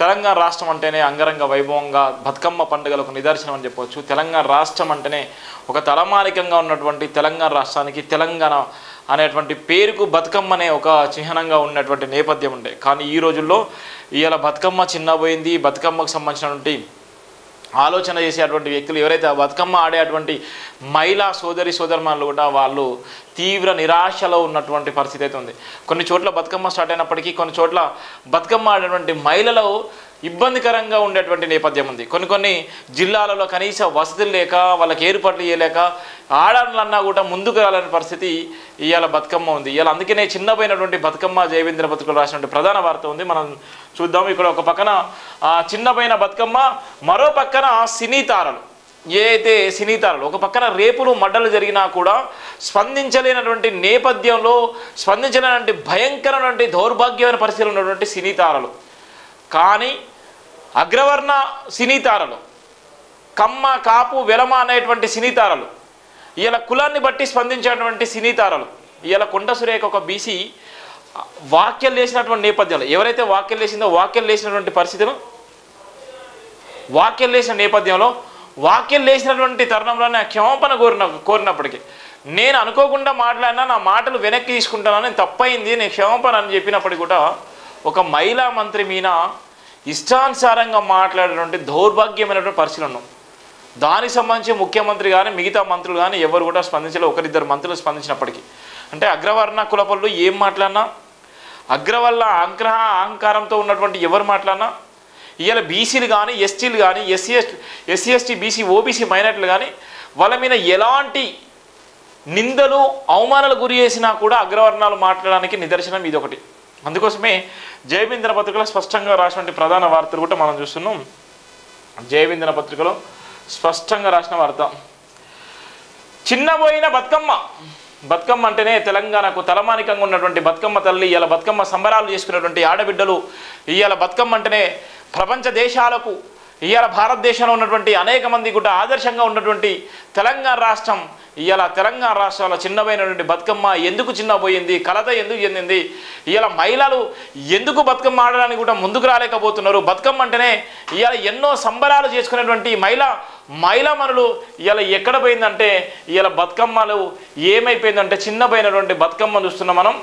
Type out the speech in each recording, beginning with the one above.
తెలంగాణ రాష్ట్రం అంటేనే అంగరంగ వైభవంగా బతుకమ్మ పండుగలకు నిదర్శనం అని చెప్పవచ్చు. తెలంగాణ రాష్ట్రం అంటేనే ఒక తలమానికంగా ఉన్నటువంటి తెలంగాణ రాష్ట్రానికి తెలంగాణ అనేటువంటి పేరుకు బతుకమ్మ అనే ఒక చిహ్నంగా ఉన్నటువంటి నేపథ్యం ఉండే. కానీ ఈ రోజుల్లో ఇవాళ బతుకమ్మ చిన్నపోయింది. బతుకమ్మకు సంబంధించినటువంటి ఆలోచన చేసేటువంటి వ్యక్తులు ఎవరైతే ఆ బతుకమ్మ ఆడేటువంటి మహిళా సోదరులు కూడా వాళ్ళు తీవ్ర నిరాశలో ఉన్నటువంటి పరిస్థితి అయితే ఉంది. కొన్ని చోట్ల బతుకమ్మ స్టార్ట్ అయినప్పటికీ కొన్ని చోట్ల బతుకమ్మ ఆడేటువంటి మహిళలు ఇబ్బందికరంగా ఉండేటువంటి నేపథ్యం ఉంది. కొన్ని జిల్లాలలో కనీస వసతులు లేక వాళ్ళకి ఏర్పాట్లు చేయలేక ఆడాలన్నా కూడా ముందుకు రాలని పరిస్థితి ఇవాళ బతుకమ్మ ఉంది. ఇవాళ అందుకనే చిన్నపోయినటువంటి బతుకమ్మ జయవేంద్ర బతుకులు రాసినటువంటి ప్రధాన వార్త ఉంది. మనం చూద్దాం. ఇక్కడ ఒక పక్కన చిన్నపోయిన బతుకమ్మ, మరో పక్కన సినీ తారలు, ఏదైతే సినీ తారలు ఒక పక్కన రేపులు మడ్డలు జరిగినా కూడా స్పందించలేనటువంటి నేపథ్యంలో, స్పందించలేనటువంటి భయంకరమైనటువంటి దౌర్భాగ్యమైన పరిస్థితులు ఉన్నటువంటి సినీ తారలు. కానీ అగ్రవర్ణ సినీ తారలు, కమ్మ కాపు వెలమ అనేటువంటి సినీ తారలు, ఇలా కులాన్ని బట్టి స్పందించేటువంటి సినీ తారలు, ఇలా కొండ సురేఖ ఒక బీసీ వాక్యాలు లేచినటువంటి నేపథ్యంలో, ఎవరైతే వాక్యాలు లేచిందో వాక్యాలు లేచినటువంటి పరిస్థితులు, వాక్యాలు లేచిన నేపథ్యంలో, వాక్యాలు లేచినటువంటి తరుణంలోనే క్షమాపణ కోరినప్పటికీ నేను అనుకోకుండా మాట్లాడినా, నా మాటలు వెనక్కి తీసుకుంటానని, నేను తప్పైంది, నేను క్షమాపణ అని చెప్పినప్పటికీ కూడా ఒక మహిళా మంత్రి మీద ఇష్టానుసారంగా మాట్లాడేటువంటి దౌర్భాగ్యమైనటువంటి పరిస్థితులు. దానికి సంబంధించి ముఖ్యమంత్రి కానీ మిగతా మంత్రులు కానీ ఎవరు కూడా స్పందించలేదు. ఒకరిద్దరు మంత్రులు స్పందించినప్పటికీ అంటే అగ్రవర్ణ కులపళ్ళు ఏం మాట్లాడినా, అగ్రవల్ల అహంకారంతో ఉన్నటువంటి ఎవరు మాట్లాడినా, ఇవాళ బీసీలు కానీ ఎస్టీలు కానీ ఎస్సీ ఎస్టీ బీసీ ఓబీసీ మైనార్టీలు కానీ వాళ్ళ మీద ఎలాంటి నిందలు అవమానాలు గురి చేసినా కూడా అగ్రవర్ణాలు మాట్లాడడానికి నిదర్శనం ఇది ఒకటి. అందుకోసమే జయవేంద్ర పత్రికలో స్పష్టంగా రాసినటువంటి ప్రధాన వార్తలు కూడా మనం చూస్తున్నాం. జయవేంద్ర పత్రికలో స్పష్టంగా రాసిన వార్త, చిన్నపోయిన బతుకమ్మ అంటేనే తెలంగాణకు తలమానికంగా ఉన్నటువంటి బతుకమ్మ తల్లి ఇవాళ బతుకమ్మ సంబరాలు చేసుకునేటువంటి ఆడబిడ్డలు. ఇవాళ బతుకమ్మ అంటేనే ప్రపంచ దేశాలకు, ఇవాళ భారతదేశంలో ఉన్నటువంటి అనేక మంది కూడా ఆదర్శంగా ఉన్నటువంటి తెలంగాణ రాష్ట్రం. ఇవాళ తెలంగాణ రాష్ట్రాల చిన్నపోయినటువంటి బతుకమ్మ ఎందుకు చిన్నపోయింది, కలత ఎందుకు చెందింది, ఇవాళ మహిళలు ఎందుకు బతుకమ్మ ఆడడానికి కూడా ముందుకు రాలేకపోతున్నారు. బతుకమ్మ అంటేనే ఇవాళ ఎన్నో సంబరాలు చేసుకునేటువంటి మహిళా మనులు ఇవాళ ఎక్కడ పోయిందంటే, ఇవాళ బతుకమ్మలు ఏమైపోయిందంటే చిన్నపోయినటువంటి బతుకమ్మ చూస్తున్నాం మనం.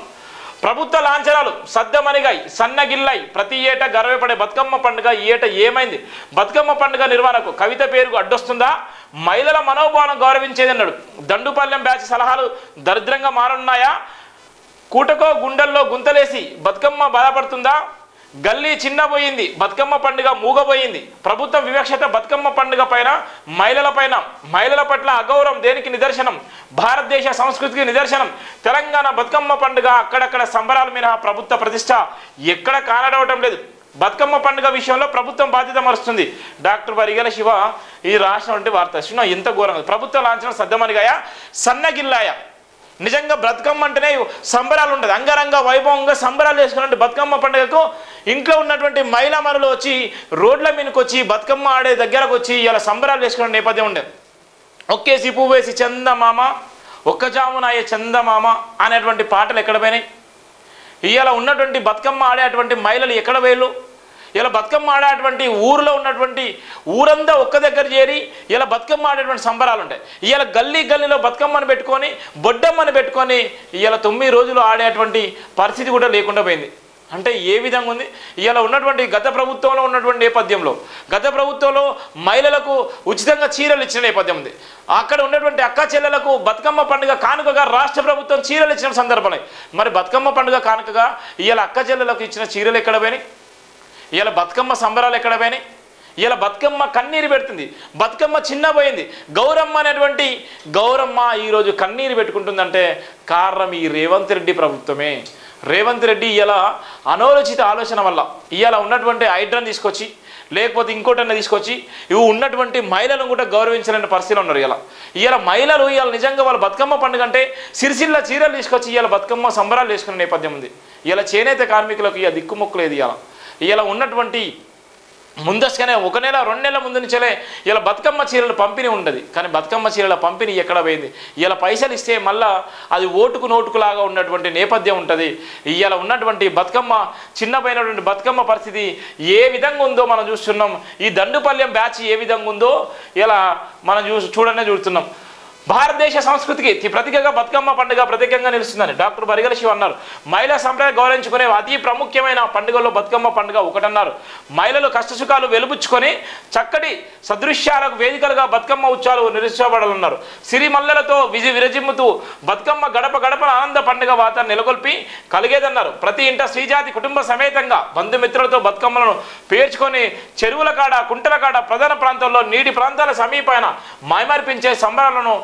ప్రభుత్వ లాంఛనాలు సద్దమనిగాయి, సన్నగిల్లాయి. ప్రతి ఏటా గర్వపడే బతుకమ్మ పండుగ ఈ ఏటా ఏమైంది? బతుకమ్మ పండుగ నిర్వహణకు కవిత పేరుకు అడ్డొస్తుందా? మహిళల మనోభావం గౌరవించేది అన్నాడు. దండుపాలెం బ్యాచ్ సలహాలు దరిద్రంగా మారున్నాయా? కూటకో గుండెల్లో గుంతలేసి బతుకమ్మ బాధపడుతుందా? గల్లీ చిన్నపోయింది, బతుకమ్మ పండుగ మూగపోయింది. ప్రభుత్వం వివక్షత బతుకమ్మ పండుగ పైన, మహిళల పట్ల అగౌరవం దేనికి నిదర్శనం? భారతదేశ సంస్కృతికి నిదర్శనం. తెలంగాణ బతుకమ్మ పండుగ అక్కడక్కడ సంబరాల మీద ప్రభుత్వ ప్రతిష్ట ఎక్కడ కానడవటం లేదు. బతుకమ్మ పండుగ విషయంలో ప్రభుత్వం బాధ్యత మరుస్తుంది. డాక్టర్ వరిగల శివ ఈ రాసినటువంటి వార్త ఎంత ఘోరంగా. ప్రభుత్వ లాంఛనం సద్దమనిగాయా, సన్నగిల్లాయా? నిజంగా బతుకమ్మ అంటేనే సంబరాలు ఉంటుంది. అంగరంగ వైభవంగా సంబరాలు చేసుకున్నట్టు బతుకమ్మ పండుగకు ఇంట్లో ఉన్నటువంటి మహిళా మనులు వచ్చి రోడ్ల మీదకి వచ్చి బతుకమ్మ ఆడే దగ్గరకు వచ్చి ఇలా సంబరాలు చేసుకునే నేపథ్యం ఉండేది. ఒక్కేసి పువ్వు వేసి చందమామ, ఒక్కజామునాయ చందమామ అనేటువంటి పాటలు ఎక్కడ పోయినాయి? ఇవాళ ఉన్నటువంటి బతుకమ్మ ఆడేటువంటి మహిళలు ఎక్కడ పోయారు? ఇలా బతుకమ్మ ఆడేటువంటి ఊరిలో ఉన్నటువంటి ఊరంతా ఒక్క దగ్గర చేరి ఇలా బతుకమ్మ ఆడేటువంటి సంబరాలు ఉంటాయి. ఇలా గల్లీలో బతుకమ్మని పెట్టుకొని బొడ్డమ్మని పెట్టుకొని ఇలా 9 రోజులు ఆడేటువంటి పరిస్థితి కూడా లేకుండా పోయింది. అంటే ఏ విధంగా ఉంది? ఇలా ఉన్నటువంటి గత ప్రభుత్వంలో ఉన్నటువంటి నేపథ్యంలో, గత ప్రభుత్వంలో మహిళలకు ఉచితంగా చీరలు ఇచ్చిన నేపథ్యం ఉంది. అక్కడ ఉన్నటువంటి అక్క చెల్లెలకు బతుకమ్మ పండుగ కానుకగా రాష్ట్ర ప్రభుత్వం చీరలు ఇచ్చిన సందర్భాలు. మరి బతుకమ్మ పండుగ కానుకగా ఇలా అక్క చెల్లెలకు ఇచ్చిన చీరలు ఎక్కడ పోయినాయి? ఇలా బతుకమ్మ సంబరాలు ఎక్కడ పోయినాయి? ఇలా బతుకమ్మ కన్నీరు పెడుతుంది, బతుకమ్మ చిన్నపోయింది. గౌరమ్మ ఈరోజు కన్నీరు పెట్టుకుంటుందంటే కారణం ఈ రేవంత్ రెడ్డి ప్రభుత్వమే. రేవంత్ రెడ్డి ఇలా అనాలోచిత ఆలోచన వల్ల ఇలా ఉన్నటువంటి హైడ్రాని తీసుకొచ్చి లేకపోతే ఇంకోటన్నా తీసుకొచ్చి ఇవి ఉన్నటువంటి మహిళలను కూడా గౌరవించాలనే పరిస్థితిలో ఉన్నారు. ఇలా మహిళలు ఇవాళ నిజంగా వాళ్ళ బతుకమ్మ పండుగ అంటే సిరిసిల్ల చీరలు తీసుకొచ్చి ఇలా బతుకమ్మ సంబరాలు చేసుకునే నేపథ్యం ఉంది. ఇలా చేనేత కార్మికులకు ఇక దిక్కుమొక్కు లేదు. ఇలా ఉన్నటువంటి ముందస్తుగానే 1 నెల 2 నెలల ముందు నుంచే ఇలా బతుకమ్మ చీరల పంపిణీ ఉండదు. కానీ బతుకమ్మ చీరల పంపిణీ ఎక్కడ పోయింది? ఇలా పైసలు ఇస్తే మళ్ళా అది ఓటుకు నోటుకులాగా ఉన్నటువంటి నేపథ్యం ఉంటుంది. ఇలా ఉన్నటువంటి బతుకమ్మ చిన్నపోయినటువంటి బతుకమ్మ పరిస్థితి ఏ విధంగా ఉందో మనం చూస్తున్నాం. ఈ దండుపల్లెం బ్యాచ్ ఏ విధంగా ఉందో ఇలా మనం చూస్తున్నాం. భారతదేశ సంస్కృతికి ప్రతీకగా బతుకమ్మ పండుగ ప్రత్యేకంగా నిలుస్తుందని డాక్టర్ బరిగల శివ అన్నారు. మహిళా సంప్రదాయం గౌరవించుకునే అతి ప్రాముఖ్యమైన పండుగల్లో బతుకమ్మ పండుగ ఒకటన్నారు. మహిళలు కష్టసుఖాలు వెలుబుచ్చుకొని చక్కటి సదృశ్యాలకు వేదికలుగా బతుకమ్మ ఉత్సవాలు నిర్వహించబడాలన్నారు. సిరిమల్లెలతో విరజిమ్ముతూ బతుకమ్మ గడప గడప ఆనంద పండుగ వాతావరణం నెలకొల్పి కలిగేదన్నారు. ప్రతి ఇంట శ్రీజాతి కుటుంబ సమేతంగా బంధుమిత్రులతో బతుకమ్మలను పేర్చుకొని చెరువుల కాడ కుంటల కాడ ప్రధాన ప్రాంతాల్లో నీటి ప్రాంతాల సమీపాన మైమర్పించే సంబరాలను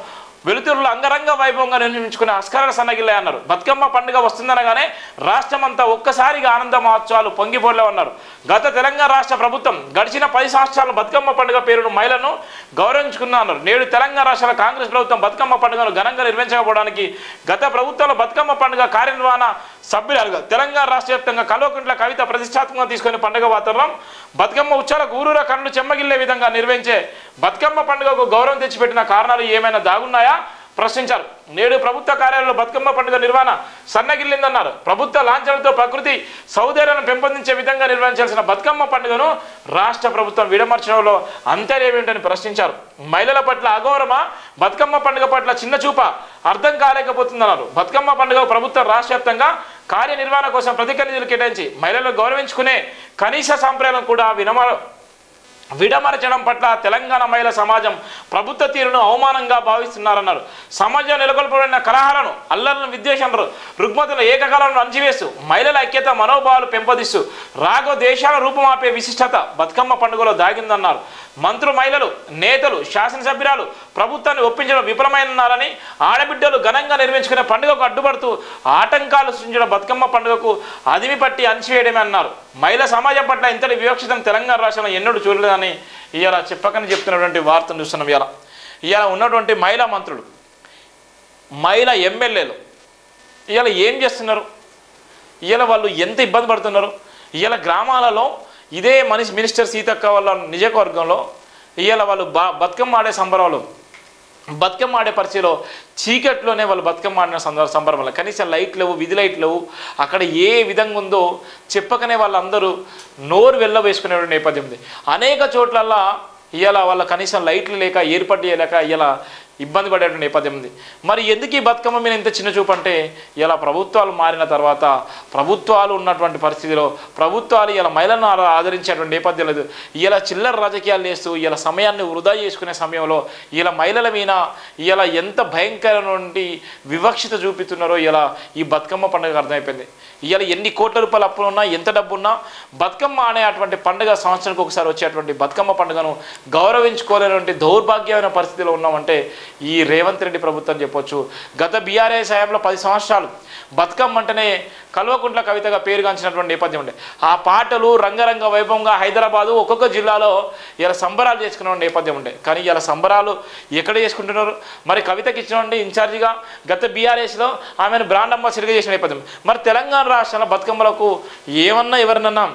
వెలుతురులో అంగరంగ వైభవంగా నిర్మించుకునే ఆస్కారాల సన్నగిల్లే అన్నారు. బతుకమ్మ పండుగ వస్తుందనగానే రాష్ట్రమంతా ఒక్కసారిగా ఆనంద మహోత్సవాలు పొంగిపోలే అన్నారు. గత తెలంగాణ రాష్ట్ర ప్రభుత్వం గడిచిన 10 సంవత్సరాల బతుకమ్మ పండుగ పేరును మహిళలను గౌరవించుకున్నా అన్నారు. నేడు తెలంగాణ రాష్ట్ర కాంగ్రెస్ ప్రభుత్వం బతుకమ్మ పండుగను ఘనంగా నిర్వహించకపోవడానికి గత ప్రభుత్వంలో బతుకమ్మ పండుగ కార్యనిర్వహణ సభ్యులుగా తెలంగాణ రాష్ట్ర వ్యాప్తంగా కల్వకుంట్ల కవిత ప్రతిష్టాత్మకంగా తీసుకునే పండుగ వాతావరణం బతుకమ్మ ఉత్సవాలకు ఊరూర కళ్ళు చెమ్మగిల్లే విధంగా నిర్వహించే బతుకమ్మ పండుగకు గౌరవం తెచ్చిపెట్టిన కారణాలు ఏమైనా దాగున్నాయా ప్రశ్నించారు. నేడు ప్రభుత్వ కార్యాలయంలో బతుకమ్మ పండుగ నిర్వహణ సన్నగిల్లిందన్నారు. ప్రభుత్వ లాంఛనాలతో ప్రకృతి సౌందర్యాలను పెంపొందించే విధంగా నిర్వహించాల్సిన బతుకమ్మ పండుగను రాష్ట్ర ప్రభుత్వం విడమర్చడంలో అంతర్యమేంటని ప్రశ్నించారు. మహిళల పట్ల అగౌరవమా, బతుకమ్మ పండుగ పట్ల చిన్న చూప అర్థం కాలేకపోతుందన్నారు. బతుకమ్మ పండుగ ప్రభుత్వం రాష్ట్ర వ్యాప్తంగా కార్యనిర్వహణ కోసం ప్రత్యేక నిధులు కేటాయించి మహిళలను గౌరవించుకునే కనీస సంప్రదాయాలను కూడా విడమరచడం పట్ల తెలంగాణ మహిళా సమాజం ప్రభుత్వ తీరును అవమానంగా భావిస్తున్నారన్నారు. సమాజం నెలకొల్పబడిన కలహాలను, అల్లర్లను, విద్వేషాలను, రుగ్మతల ఏకకాలను అణచివేస్తూ మహిళల ఐక్యత మనోభావాలు పెంపొందిస్తూ రాగో దేశాల రూపమాపే విశిష్టత బతుకమ్మ పండుగలో దాగిందన్నారు. మంత్రులు, మహిళలు, నేతలు, శాసనసభ్యురాలు ప్రభుత్వాన్ని ఒప్పించడం విఫలమైనారని, ఆడబిడ్డలు ఘనంగా నిర్వహించుకునే పండుగకు అడ్డుపడుతూ ఆటంకాలు సృష్టించడం బతుకమ్మ పండుగకు అదిమి పట్టి అణచివేయడమే అన్నారు. మహిళా సమాజం పట్ల ఇంతటి వివక్షితం తెలంగాణ రాష్ట్రంలో ఎన్నడూ చూడలేదని ఇవాళ చెప్పకని చెప్తున్నటువంటి వార్తను చూస్తున్నాం. ఇవాళ ఉన్నటువంటి మహిళా మంత్రులు, మహిళా ఎమ్మెల్యేలు ఇవాళ ఏం చేస్తున్నారు? ఇవాళ వాళ్ళు ఎంత ఇబ్బంది పడుతున్నారు? ఇవాళ గ్రామాలలో ఇదే మినిస్టర్ సీతక్క వాళ్ళ నియోజకవర్గంలో ఇవాళ వాళ్ళు బతుకమ్మ ఆడే సంబరాలు, బతుకమ్మ ఆడే పరిస్థితిలో చీకట్లోనే వాళ్ళు బతుకమ్మ ఆడిన సంబరంలో కనీసం లైట్ లేవు, విధి లైట్ లేవు. అక్కడ ఏ విధంగా ఉందో చెప్పకనే వాళ్ళందరూ నోరు వెళ్ళవేసుకునే నేపథ్యం ఉంది. అనేక చోట్లల్లా ఇవాళ వాళ్ళ కనీసం లైట్లు లేక, ఏర్పాటు చేయలేక ఇవాళ ఇబ్బంది పడేటువంటి నేపథ్యం ఉంది. మరి ఎందుకు ఈ బతుకమ్మ మీద ఇంత చిన్న చూపు అంటే ఇలా ప్రభుత్వాలు మారిన తర్వాత, ప్రభుత్వాలు ఉన్నటువంటి పరిస్థితిలో ప్రభుత్వాలు ఇలా మహిళలను ఆదరించేటువంటి నేపథ్యం లేదు. ఇలా చిల్లర రాజకీయాలు చేస్తూ ఇలా సమయాన్ని వృధా చేసుకునే సమయంలో ఇలా మహిళల మీద ఇలా ఎంత భయంకరమైన వివక్షత చూపిస్తున్నారో ఇలా ఈ బతుకమ్మ పండుగ అర్థమైపోయింది. ఇవాళ ఎన్ని కోట్ల రూపాయలు అప్పులు ఉన్నా, ఎంత డబ్బు ఉన్నా బతుకమ్మ అనేటువంటి పండుగ సంవత్సరానికి ఒకసారి వచ్చేటువంటి బతుకమ్మ పండుగను గౌరవించుకోలేనటువంటి దౌర్భాగ్యమైన పరిస్థితిలో ఉన్నామంటే ఈ రేవంత్ రెడ్డి ప్రభుత్వం చెప్పొచ్చు. గత బీఆర్ఎస్ హయాంలో 10 సంవత్సరాలు బతుకమ్మ అంటేనే కల్వకుంట్ల కవితగా పేరుగాంచినటువంటి నేపథ్యం ఉండే. ఆ పాటలు రంగరంగ వైభవంగా హైదరాబాదు ఒక్కొక్క జిల్లాలో ఇలా సంబరాలు చేసుకునే నేపథ్యం ఉండే. కానీ ఇలా సంబరాలు ఎక్కడ చేసుకుంటున్నారు? మరి కవితకి ఇచ్చినటువంటి ఇన్ఛార్జిగా గత బీఆర్ఎస్లో ఆమెను బ్రాండ్ అంబాసిడర్గా చేసిన నేపథ్యం. మరి తెలంగాణ రాష్ట్రంలో బతుకమ్మలకు ఏమన్నా ఎవరినన్నా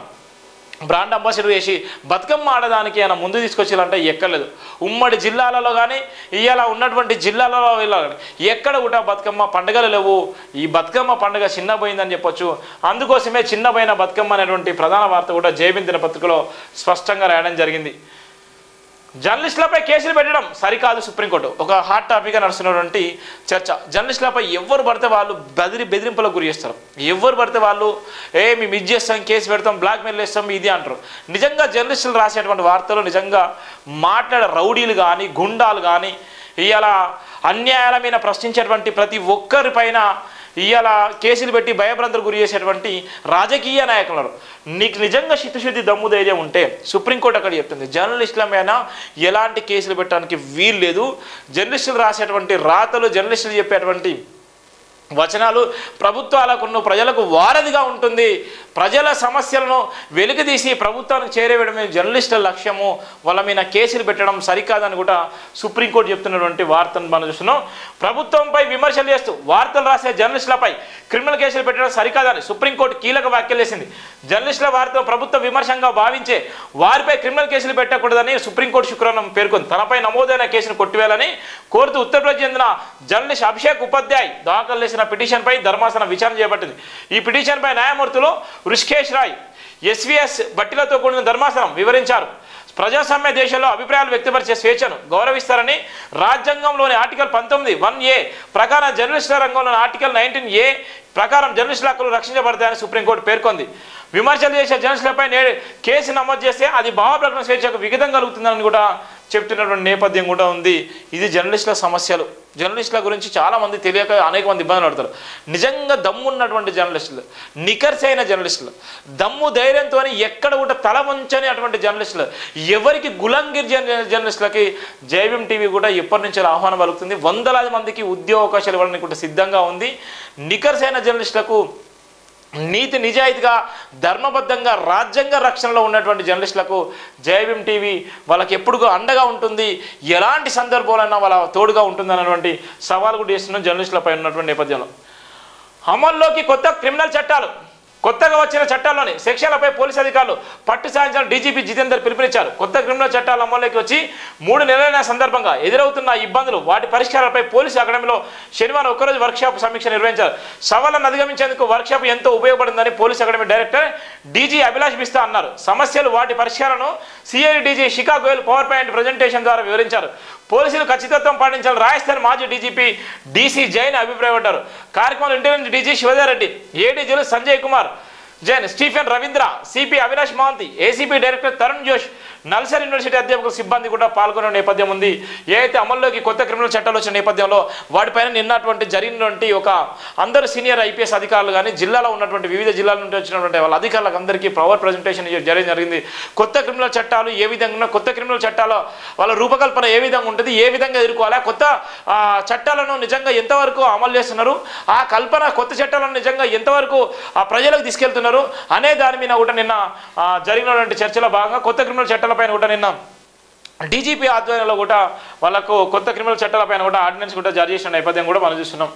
బ్రాండ్ అంబాసిడర్ చేసి బతుకమ్మ ఆడడానికి ఆయన ముందు తీసుకొచ్చేయాలంటే ఎక్కర్లేదు. ఉమ్మడి జిల్లాలలో కానీ ఇవాళ ఉన్నటువంటి జిల్లాలలో వెళ్ళాలి ఎక్కడ కూడా బతుకమ్మ పండుగలు లేవు. ఈ బతుకమ్మ పండుగ చిన్నపోయిందని చెప్పొచ్చు. అందుకోసమే చిన్నపోయిన బతుకమ్మ అనేటువంటి ప్రధాన వార్త కూడా జయబిందిన పత్రికలో స్పష్టంగా రాయడం జరిగింది. జర్నలిస్టులపై కేసులు పెట్టడం సరికాదు. సుప్రీంకోర్టు ఒక హాట్ టాపిక్గా నడుస్తున్నటువంటి చర్చ. జర్నలిస్టులపై ఎవరు పడితే వాళ్ళు బెదిరింపులకు గురి చేస్తారు. ఎవరు పడితే వాళ్ళు మేము ఇది చేస్తాం, కేసు పెడతాం, బ్లాక్మెయిల్ చేస్తాం, ఇది అంటారు. నిజంగా జర్నలిస్టులు రాసేటువంటి వార్తలు నిజంగా మాట్లాడే రౌడీలు కానీ, గుండాలు కానీ, ఇలా అన్యాయాల మీద ప్రశ్నించేటువంటి ప్రతి ఒక్కరిపైన ఇలా కేసులు పెట్టి భయభ్రాంతులకు గురి చేసేటువంటి రాజకీయ నాయకులు. నీకు నిజంగా చిత్తశుద్ధి, దమ్ము, ధైర్యం ఉంటే సుప్రీంకోర్టు అక్కడ చెప్తుంది జర్నలిస్టుల మీద ఎలాంటి కేసులు పెట్టడానికి వీలు లేదు. జర్నలిస్టులు రాసేటువంటి రాతలు, జర్నలిస్టులు చెప్పేటువంటి వచనాలు ప్రభుత్వాలకు ప్రజలకు వారధిగా ఉంటుంది. ప్రజల సమస్యలను వెలికితీసి ప్రభుత్వానికి చేరవేయడమే జర్నలిస్టుల లక్ష్యము. వాళ్ళ మీద కేసులు పెట్టడం సరికాదని కూడా సుప్రీంకోర్టు చెప్తున్నటువంటి వార్తను మనం చూస్తున్నాం. ప్రభుత్వంపై విమర్శలు చేస్తూ వార్తలు రాసే జర్నలిస్టులపై క్రిమినల్ కేసులు పెట్టడం సరికాదని సుప్రీంకోర్టు కీలక వ్యాఖ్యలు చేసింది. జర్నలిస్టుల వార్తను ప్రభుత్వ విమర్శంగా భావించే వారిపై క్రిమినల్ కేసులు పెట్టకూడదని సుప్రీంకోర్టు శుక్రవారం పేర్కొంది. తనపై నమోదైన కేసును కొట్టివేయాలని కోరుతూ ఉత్తరప్రదేశ్ చెందిన జర్నలిస్ట్ అభిషేక్ ఉపాధ్యాయ్ దాఖలు చేసిన పిటిషన్పై ధర్మాసనం విచారణ చేపట్టింది. ఈ పిటిషన్పై న్యాయమూర్తులు ఋషికేశ్ రాయ్, ఎస్వీఎస్ భట్టిలతో కూడిన ధర్మాసనం వివరించారు. ప్రజాస్వామ్య దేశంలో అభిప్రాయాలు వ్యక్తపరిచే స్వేచ్ఛను గౌరవిస్తారని రాజ్యాంగంలోని ఆర్టికల్ 19(1)(a) ప్రకారం జర్నలిస్టుల రంగంలోని ఆర్టికల్ 19(a) ప్రకారం జర్నలిస్టుల హక్కులు రక్షించబడతాయని సుప్రీంకోర్టు పేర్కొంది. విమర్శలు చేసే జర్నలిస్టులపై కేసు నమోదు చేస్తే అది భావ ప్రకటన స్వేచ్ఛకు విఘాతం కలుగుతుందని కూడా చెప్తున్నటువంటి నేపథ్యం కూడా ఉంది. ఇది జర్నలిస్టుల సమస్యలు. జర్నలిస్టుల గురించి చాలామంది తెలియక అనేక మంది ఇబ్బందులు పడతారు. నిజంగా దమ్ము ఉన్నటువంటి జర్నలిస్టులు, నికర్సైన జర్నలిస్టులు, దమ్ము ధైర్యంతో ఎక్కడ కూడా తల వంచని అటువంటి జర్నలిస్టులు, ఎవరికి గులంగిర్ జర్నలిస్టులకి జైభీం టీవీ కూడా ఎప్పటి నుంచో ఆహ్వానం పలుకుతుంది. వందలాది మందికి ఉద్యోగ అవకాశాలు ఇవ్వడానికి కూడా సిద్ధంగా ఉంది. నికర్సైన జర్నలిస్టులకు నీతి నిజాయితీగా ధర్మబద్ధంగా రాజ్యాంగ రక్షణలో ఉన్నటువంటి జర్నలిస్టులకు జైభీం టీవీ వాళ్ళకి ఎప్పుడు అండగా ఉంటుంది. ఎలాంటి సందర్భాలైనా వాళ్ళ తోడుగా ఉంటుంది అన్నటువంటి సవాల్ కూడా చేస్తున్న జర్నలిస్టులపై ఉన్నటువంటి నేపథ్యంలో అమల్లోకి కొత్త క్రిమినల్ చట్టాలు. కొత్తగా వచ్చిన చట్టాల్లోని సెక్షన్లపై పోలీసు అధికారులు పట్టు సాధించాలని డీజీపీ జితేందర్ పిలుపునిచ్చారు. కొత్త క్రిమినల్ చట్టాలు అమల్లోకి వచ్చి 3 నెలలైన సందర్భంగా ఎదురవుతున్న ఇబ్బందులు, వాటి పరిష్కారాలపై పోలీసు అకాడమీలో శనివారం ఒకరోజు వర్క్షాప్ సమీక్ష నిర్వహించారు. సవాళ్లను అధిగమించేందుకు వర్క్షాప్ ఎంతో ఉపయోగపడిందని police academy director DG Abhilash Bisht అన్నారు. సమస్యలు, వాటి పరిష్కారాలను CID DG Shikha Goyal PowerPoint presentation ద్వారా వివరించారు. పోలీసులు ఖచ్చితత్వం పాటించాలని రాజస్థాన్ మాజీ డీజీపీ డీసీ జైన్ అభిప్రాయపడ్డారు. కార్యక్రమంలో ఇంటెలిజెన్స్ డీజీ శివధర్ రెడ్డి, ఏడీజీలు Sanjay Kumar Jain, Stephen Ravindra, CP Avinash Mohanty, ACB director Tarun Josh, NALSAR university అధ్యాపకుల సిబ్బంది కూడా పాల్గొనే నేపథ్యం ఉంది. ఏదైతే అమల్లోకి కొత్త క్రిమినల్ చట్టాలు వచ్చిన నేపథ్యంలో వాటిపైన నిన్నటువంటి జరిగినటువంటి ఒక అందరు సీనియర్ ఐపీఎస్ అధికారులు కానీ జిల్లాలో ఉన్నటువంటి వివిధ జిల్లాల నుండి వచ్చినటువంటి వాళ్ళ అధికారులకు అందరికీ పవర్ ప్రజెంటేషన్ జరిగింది. కొత్త క్రిమినల్ చట్టాలు ఏ విధంగా, కొత్త క్రిమినల్ చట్టాల వాళ్ళ రూపకల్పన ఏ విధంగా ఉంటుంది, ఏ విధంగా ఎదుర్కోవాలి, కొత్త చట్టాలను నిజంగా ఎంతవరకు అమలు చేస్తున్నారు, ఆ కల్పన కొత్త చట్టాలను నిజంగా ఎంతవరకు ఆ ప్రజలకు తీసుకెళ్తున్నారు అనే దాని మీద కూడా నిన్న జరిగినటువంటి చర్చలో భాగంగా కొత్త క్రిమినల్ చట్టాలపైన కూడా నిన్న డీజీపీ ఆధ్వర్యంలో కూడా వాళ్ళకు కొత్త క్రిమినల్ చట్టాలపైన కూడా ఆర్డినెన్స్ కూడా జారీ చేసిన నేపథ్యం కూడా మనం చూస్తున్నాం.